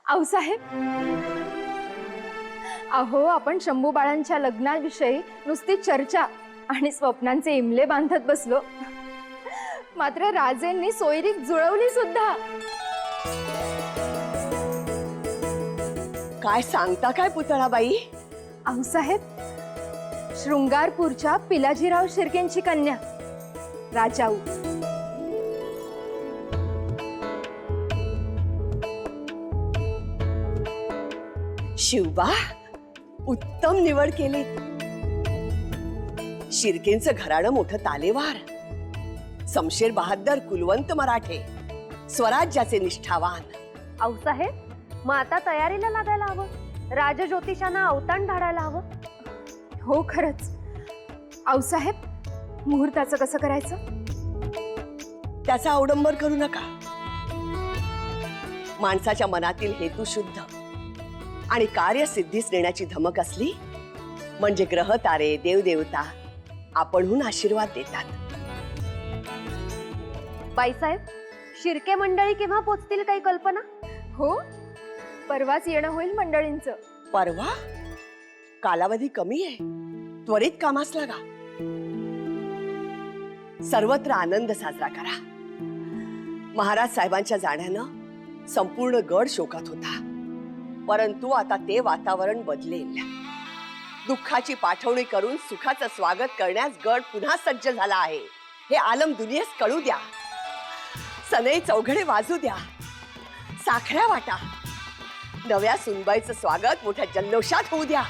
आऊसाहेब, अहो आपण शंभू बाळांच्या लग्नाविषयी नुसती चर्चा आणि स्वप्नांचे इमले बांधत बसलो, मात्र राजेंनी सोयरीक जुळवली सुद्धा। काय सांगता काय पुतळाबाई? आऊसाहेब, शृंगारपूरच्या पिलाजीराव शिर्केंची कन्या राजाऊ। शिवबा, उत्तम निवड केली। शिर्केंचं घराणं मोठं तालेवार, समशेर बहादर कुलवंत मराठे, स्वराज्याचे निष्ठावान। आऊसाहेब, मग आता तयारीला लागायला हवं, राजज्योतिषांना अवताण धाडायला हवं। हो खरंच। आऊसाहेब, मुहूर्ताचं कसं करायचं? त्याचा अवडंबर करू नका। माणसाच्या मनातील हेतू शुद्ध आणि कार्यसिद्धीस नेण्याची धमक असली म्हणजे ग्रह तारे देवदेवता आपणहून आशीर्वाद देतात। बाईसाहेब, शिर्के मंडळी केव्हा पोचतील, काही कल्पना? हो, परवाच येणं होईल मंडळींचं। परवा? कालावधी कमी आहे, त्वरित कामास लागा। सर्वत्र आनंद साजरा करा। महाराज साहेबांच्या जाण्यानं संपूर्ण गड शोकात होता, परंतु आता ते वातावरण बदलेल। दुःखाची पाठवणी करून सुखाचं स्वागत करण्यास गड पुन्हा सज्ज झाला आहे, हे आलम दुनियेस कळू द्या। सनई चौघडे वाजू द्या, साखऱ्या वाटा, नव्या सुनबाईचं स्वागत मोठ्या जल्लोषात होऊ द्या।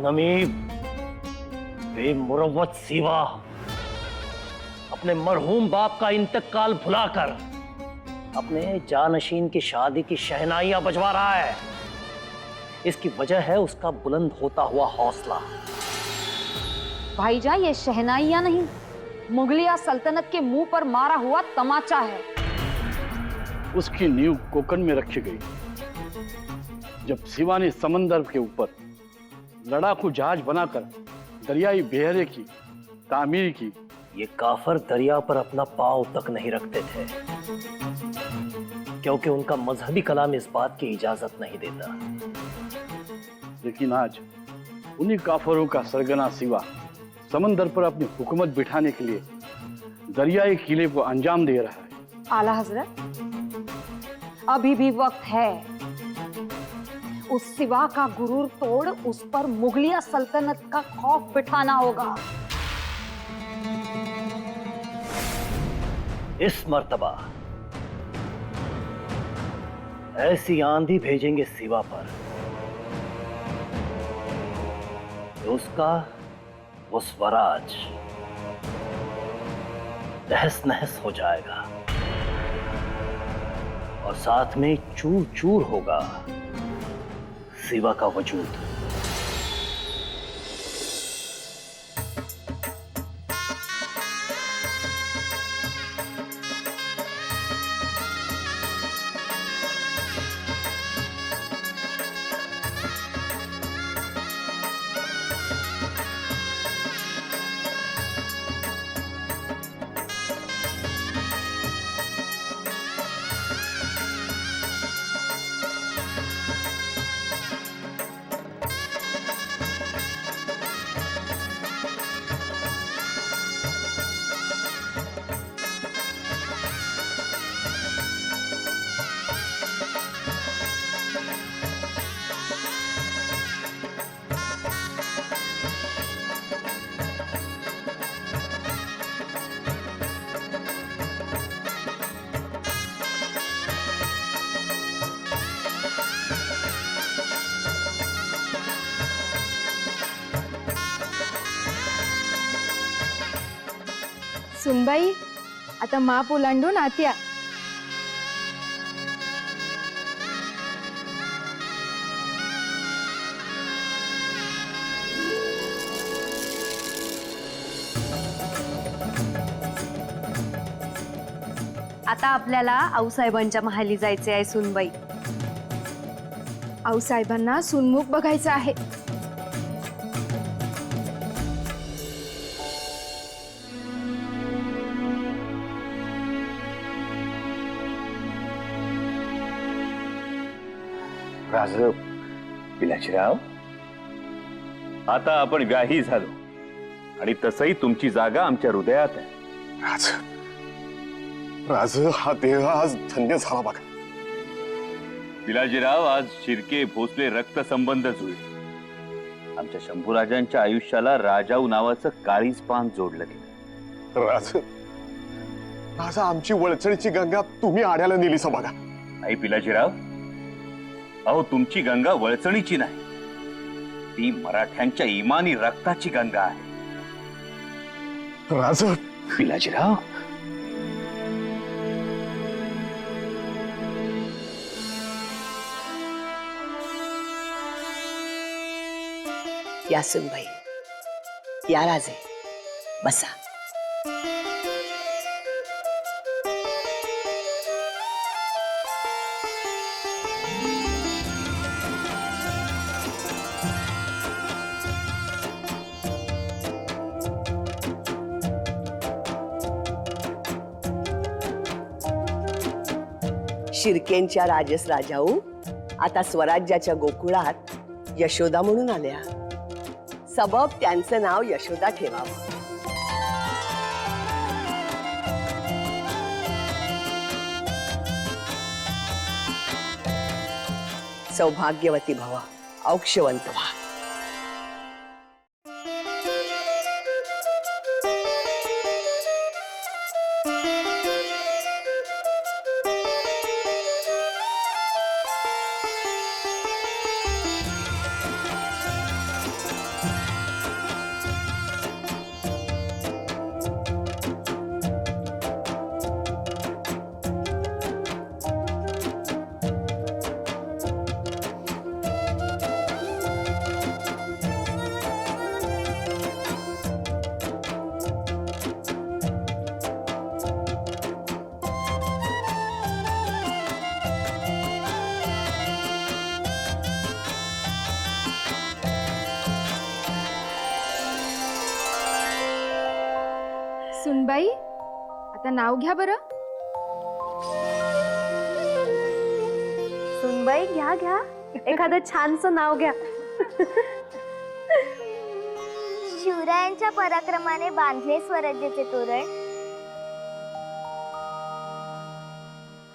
नमी बेमुरव्वत सिवा अपने मरहूम बाप का इंतकाल भुलाकर अपने जानशीन की शादी की शहनाइयां बजवा रहा है। इसकी वजह है उसका बुलंद होता हुआ हौसला। भाईजान, ये शहनाइयां नहीं, मुगलिया सल्तनत के मुंह पर मारा हुआ तमाचा है। उसकी नींव कोकन में रखी गई। जब सिवा ने समंदर के ऊपर लड़ाकू जहाज बनाकर दरियाई बेहरे की तामीर की, ये काफर दरिया पर अपना पांव तक नहीं रखते थे, क्योंकि उनका मजहबी कलाम इस बात की इजाजत नहीं देता। लेकिन आज उन्हीं काफरों का सरगना सिवा समंदर पर अपनी हुकूमत बिठाने के लिए दरियाई किले को अंजाम दे रहा है। आला हजरत, अभी भी वक्त है। उस सिवा का गुरूर तोड़ उस पर मुगलिया सल्तनत का खौफ बिठाना होगा। इस मर्तबा ऐसी आंधी भेजेंगे सिवा पर कि उसका वो स्वराज तहस नहस हो जाएगा और साथ में चूर चूर होगा सिवा का वजूद। सुनबाई, आता माप ओलांडून आत या। आता आपल्याला आऊसाहेबांच्या महाली जायचे आहे सुनबाई. आऊसाहेबांना सुनमुख बघायचं आहे. राज पिलाजीराव, आता आपण व्याही झालो आणि तसही तुमची जागा आमच्या हृदयात आहे. राज राज हा देह आज धन्य झाला बघा. पिलाजीराव, आज शिर्के भोसले रक्त संबंध जुळले. आमच्या शंभूराजांच्या आयुष्याला राजाऊ नावाचं काळीज पान जोडलं गेलं. राज राज आमची वळचणीची गंगा तुम्ही आड्याला नेलीस बघा. आई पिलाजीराव, अहो तुमची गंगा वळचणीची नाही, ती मराठ्यांच्या इमानी रक्ताची गंगा आहे. राज पिलाजीराव, या सुनबाई, या राजे, बसा. शिर्केंच्या राजस राजाऊ आता स्वराज्याच्या गोकुळात यशोदा म्हणून आल्या. सबब त्यांचं नाव यशोदा ठेवावं. सौभाग्यवती भव, औक्षवंत व्हा. सुनबाई, आता नाव घ्या बरं. सुनबाई, घ्या घ्या, एखादं छानसं नाव घ्या. शिवरायांच्या पराक्रमाने बांधले स्वराज्याचे तोरण.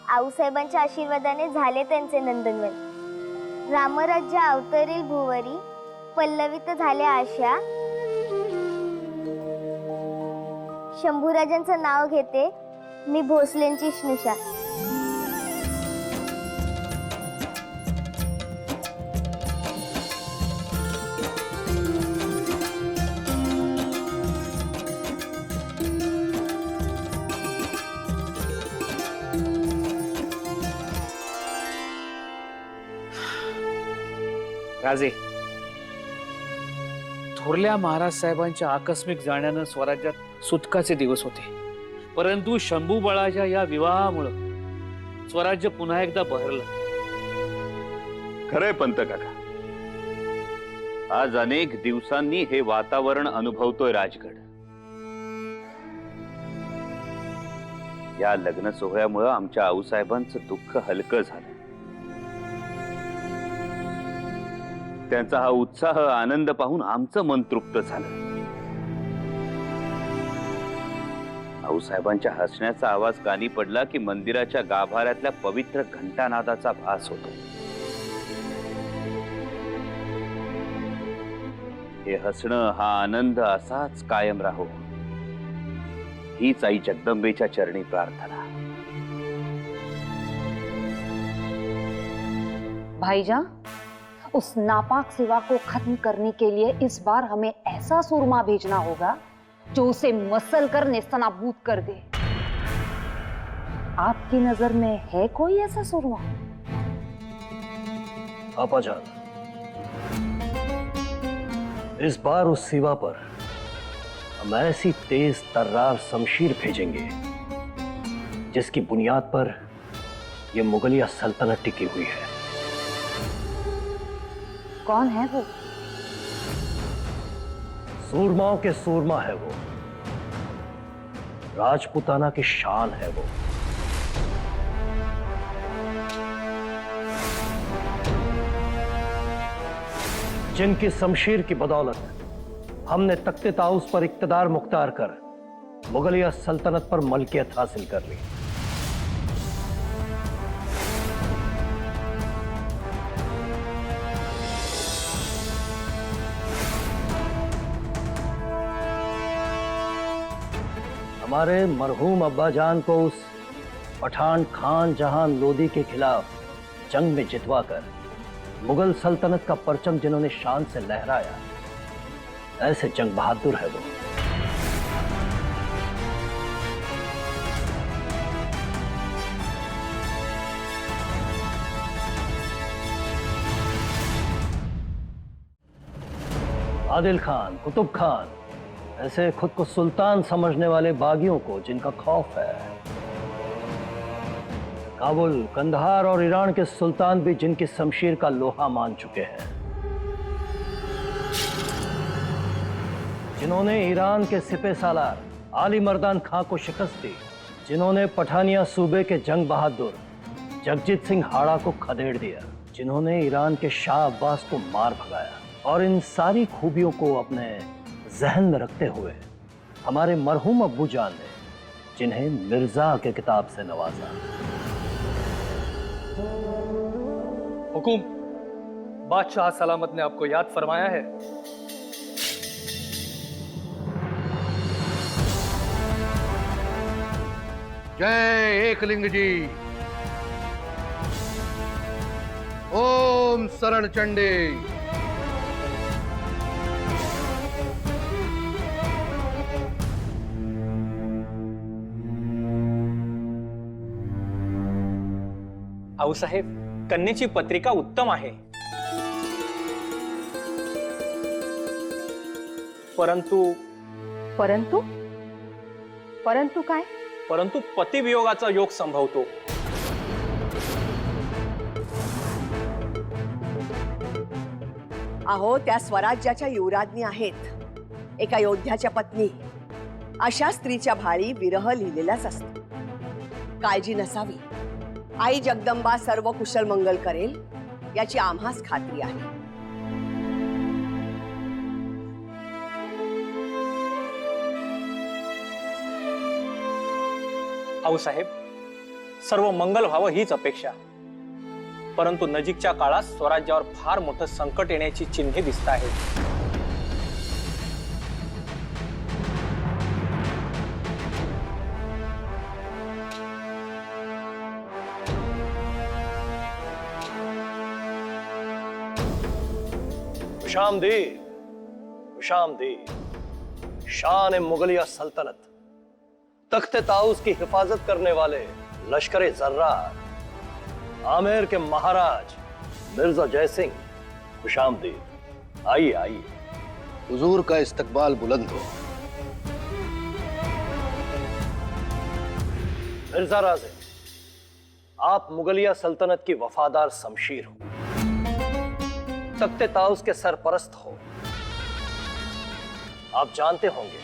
आऊसाहेबांच्या आशीर्वादाने झाले त्यांचे नंदनवन. रामराज्य अवतरील भुवरी, पल्लवित झाल्या आशा. शंभूराजांचं नाव घेते मी भोसलेंची स्नुषा. राजे, थोरल्या महाराज साहेबांच्या आकस्मिक जाण्यानं स्वराज्यात सुटकाचे दिवस होते, परंतु शंभू बळाच्या या विवाहामुळे स्वराज्य पुन्हा एकदा बहरलं. खरंय पंत काका, आज अनेक दिवसांनी हे वातावरण अनुभवतोय राजगड. या लग्न सोहळ्यामुळे आमच्या आऊसाहेबांचं दुःख हलकं झालं. त्यांचा हा उत्साह आनंद पाहून आमचं मन तृप्त झालं. आऊसाहेबांच्या हसण्याचा आवाज कानी पडला की मंदिराच्या गाभाऱ्यातल्या पवित्र घंटानादाचा भास होतो. हे हसणं, हा आनंद असाच कायम राहो, हीच आई जगदंबेच्या चरणी प्रार्थना. भाईजान, उस नापाक सिवा को खत्म करने के लिए इस बार हमें ऐसा सुरमा भेजना होगा जो उसे मसल कर नेस्तनाबूद कर दे. आपकी नजर में है कोई ऐसा सुरमा? आपाजान, इस बार उस सिवा पर हम ऐसी तेज तर्रार शमशीर भेजेंगे जिसकी बुनियाद पर यह मुगलिया सल्तनत टिकी हुई है। कौन है वो? सूरमाओं के सूरमा है वो, राजपुताना की शान है वो। जिनकी शमशीर की बदौलत हमने तख्ते ताउस पर इक्तदार मुख्तार कर मुगलिया सल्तनत पर मलकियत हासिल कर ली। हमारे मरहूम अब्बाजान को उस पठान खान जहान लोदी के खिलाफ जंग में जितवाकर मुगल सल्तनत का परचम जिन्होंने शान से लहराया, ऐसे जंग बहादुर है वो। आदिल खान, कुतुब खान, ऐसे खुद को सुल्तान समझने वाले बागियों को जिनका खौफ है। काबुल, कंधार और ईरान के सुल्तान भी जिनकी शमशीर का लोहा मान चुके हैं। जिन्होंने ईरान के सिपह सालार आली मर्दान खां को शिकस्त दी, जिन्होंने पठानिया सूबे के जंग बहादुर जगजीत सिंह हाड़ा को खदेड़ दिया, जिन्होंने ईरान के शाह अब्बास को मार भगाया, और इन सारी खूबियों को अपने जहन में रखते हुए हमारे मरहूम अब्बू जान ने जिन्हें मिर्जा के किताब से नवाजा। हुकुम, बादशाह सलामत ने आपको याद फरमाया है। जय एकलिंग जी। ओम शरण चंडी। आऊसाहेब, कन्येची पत्रिका उत्तम आहे, परंतु परंतु परंतु काय? परंतु पतिवियोगाचा योग संभवतो। अहो, त्या स्वराज्याच्या युवराज्ञी आहेत, एका योद्ध्याच्या पत्नी। अशा स्त्रीच्या भाळी विरह लिहिलेलाच असतो। काळजी नसावी, आई जगदंबा सर्व कुशल मंगल करेल याची आम्हास खात्री आहे। आऊसाहेब, सर्व मंगल व्हावं हीच अपेक्षा, परंतु नजीकच्या काळात स्वराज्यावर फार मोठं संकट येण्याची चिन्हे दिसत आहेत। खुशामदीद, खुशामदीद। शान मुगलिया सल्तनत, तख्ते ताउस की हिफाजत करने वाले लश्कर जर्रार, आमेर के महाराज मिर्जा जयसिंह, खुशामदीद। आइए आइए। हुजूर का इस्तकबाल बुलंद हो। मिर्जा राजे, आप मुगलिया सल्तनत की वफादार शमशीर हो, तख्ते ताउस के सरपरस्त हो। आप जानते होंगे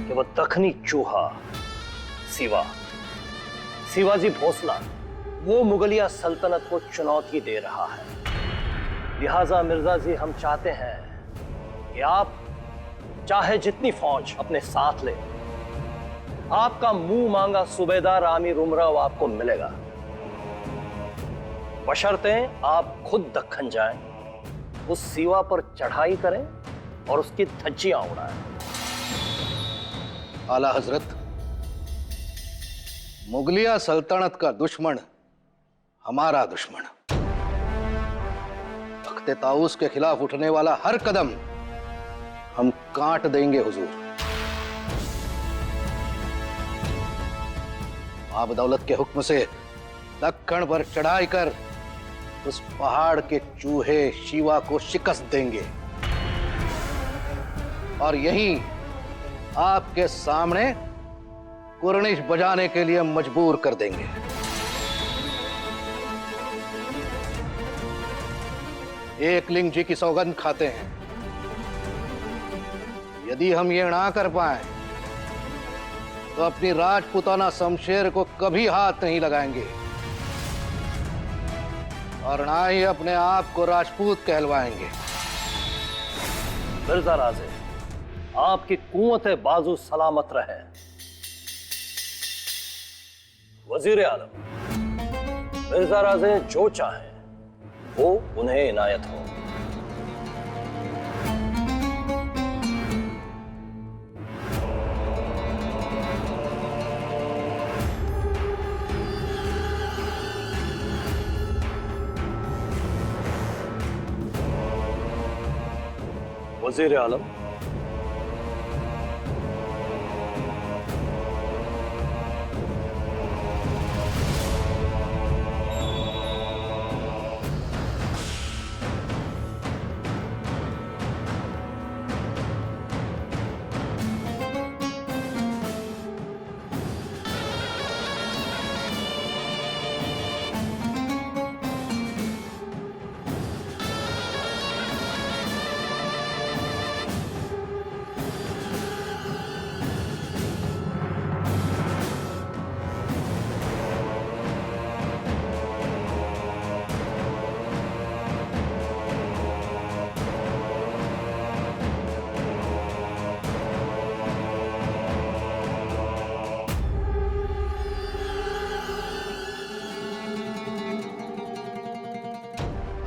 कि वह दखनी चूहा शिवाजी भोसला वो मुगलिया सल्तनत को चुनौती दे रहा है। लिहाजा मिर्जा जी, हम चाहते हैं कि आप चाहे जितनी फौज अपने साथ ले, आपका मुंह मांगा सूबेदार आमिर उमराव आपको मिलेगा, बशर्ते आप खुद दक्खन जाएं, उस सीवा पर चढ़ाई करें और उसकी धज्जियां उड़ाएं। आला हजरत, मुगलिया सल्तनत का दुश्मन हमारा दुश्मन। तख्ते ताउस के खिलाफ उठने वाला हर कदम हम काट देंगे हुजूर। आप दौलत के हुक्म से दक्कन पर चढ़ाई कर उस पहाड़ के चूहे शिवा को शिकस्त देंगे और यहीं आपके सामने कुर्निश बजाने के लिए मजबूर कर देंगे। एकलिंग जी की सौगंध खाते हैं, यदि हम ये ना कर पाए तो अपनी राजपुताना शमशेर को कभी हाथ नहीं लगाएंगे और ना ही अपने आप को राजपूत कहलवाएंगे। मिर्जा राजे, आपकी कुव्वत बाजू सलामत रहे। वजीर आलम, मिर्जा राजे जो चाहे वो उन्हें इनायत हो। वजीर आलम,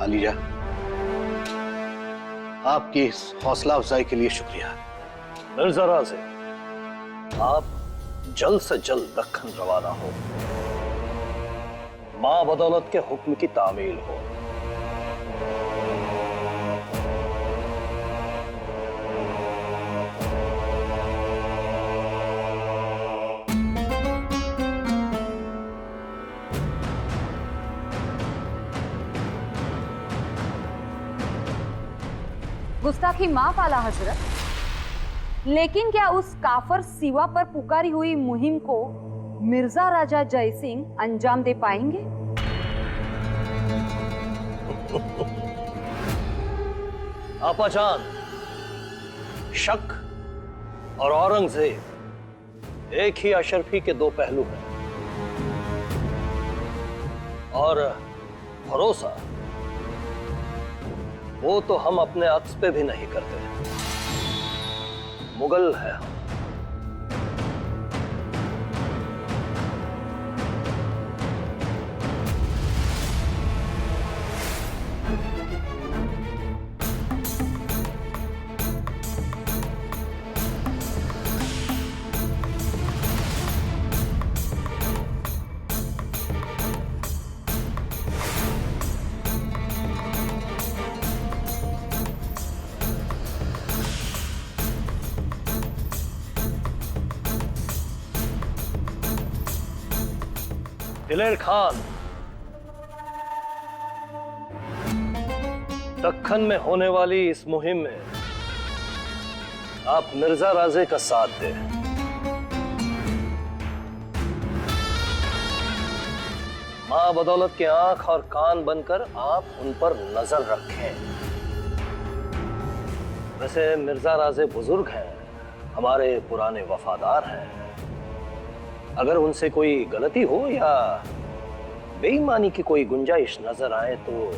आलिया, आपकी इस हौसला अफजाई के लिए शुक्रिया। मिर्जा राजे, आप जल्द से जल्द दक्खन रवाना हो। मां बदौलत के हुक्म की तामील हो। गुस्ताखी माफ आला हजरत, लेकिन क्या उस काफर सिवा पर पुकारी हुई मुहिम को मिर्जा राजा जयसिंह अंजाम दे पाएंगे? आपाजान, शक और औरंगजेब एक ही अशरफी के दो पहलू हैं, और भरोसा वो तो हम अपने अक्स पे भी नहीं करते। मुगल है हम। दिलेर खान, दक्खन में होने वाली इस मुहिम में आप मिर्जा राजे का साथ दें। मां बदौलत की आंख और कान बनकर आप उन पर नजर रखें। वैसे मिर्जा राजे बुजुर्ग हैं, हमारे पुराने वफादार हैं। अगर उनसे कोई गलती हो या बेईमानी की कोई गुंजाइश नजर आए तो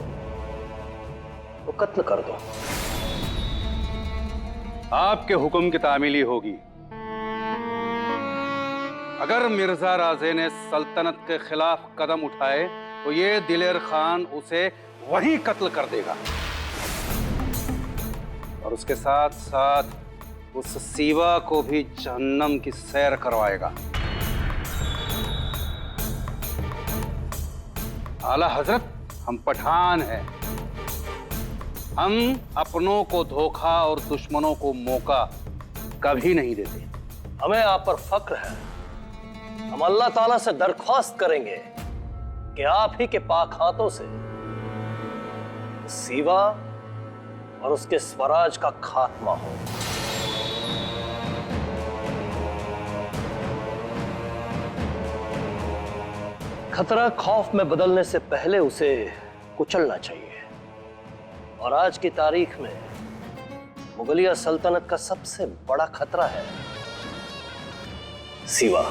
कत्ल कर दो। आपके हुक्म की तामीली होगी। अगर मिर्जा राजे ने सल्तनत के खिलाफ कदम उठाए तो ये दिलेर खान उसे वहीं कत्ल कर देगा और उसके साथ साथ उस सीवा को भी जहन्नम की सैर करवाएगा। आला हजरत, हम पठान हैं। हम अपनों को धोखा और दुश्मनों को मौका कभी नहीं देते। हमें आप पर फक्र है। हम अल्लाह ताला से दरख्वास्त करेंगे कि आप ही के पाक हाथों से सीवा और उसके स्वराज का खात्मा हो। खतरा खौफ में बदलने से पहले उसे कुचलना चाहिए। और आज की तारीख में मुगलिया सल्तनत का सबसे बड़ा खतरा है सिवा।